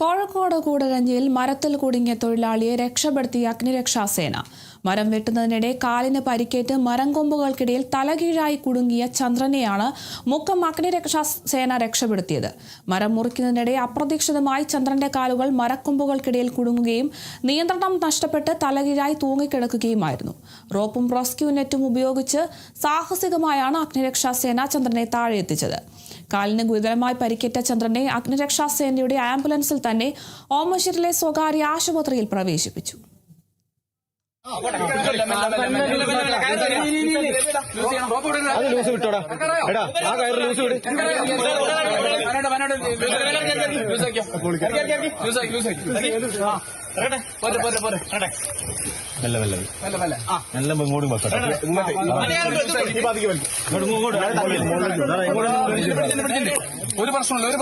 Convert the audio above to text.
കോഴിക്കോട് കൂടരഞ്ഞിയിൽ മരത്തിൽ കുടുങ്ങിയ തൊഴിലാളിയെ രക്ഷപ്പെടുത്തിയ അഗ്നിരക്ഷാസേന. മരം വെട്ടുന്നതിനിടെ കാലിന് പരിക്കേറ്റ് മരം കൊമ്പുകൾക്കിടയിൽ തലകീഴായി കുടുങ്ങിയ ചന്ദ്രനെയാണ് മുക്കം അഗ്നിരക്ഷാസേന രക്ഷപ്പെടുത്തിയത്. മരം മുറിക്കുന്നതിനിടെ അപ്രതീക്ഷിതമായി ചന്ദ്രന്റെ കാലുകൾ മരക്കൊമ്പുകൾക്കിടയിൽ കുടുങ്ങുകയും നിയന്ത്രണം നഷ്ടപ്പെട്ട് തലകീഴായി തൂങ്ങിക്കിടക്കുകയുമായിരുന്നു. റോപ്പും റെസ്ക്യൂ നെറ്റും ഉപയോഗിച്ച് സാഹസികമായാണ് അഗ്നിരക്ഷാസേന ചന്ദ്രനെ താഴെ എത്തിച്ചത്. കാലിന് ഗുരുതരമായി പരിക്കേറ്റ ചന്ദ്രനെ അഗ്നിരക്ഷാസേനയുടെ ആംബുലൻസിൽ തന്നെ ഓമശ്ശേരിയിലെ സ്വകാര്യ ആശുപത്രിയിൽ പ്രവേശിപ്പിച്ചു. ഒരു പ്രശ്നമില്ല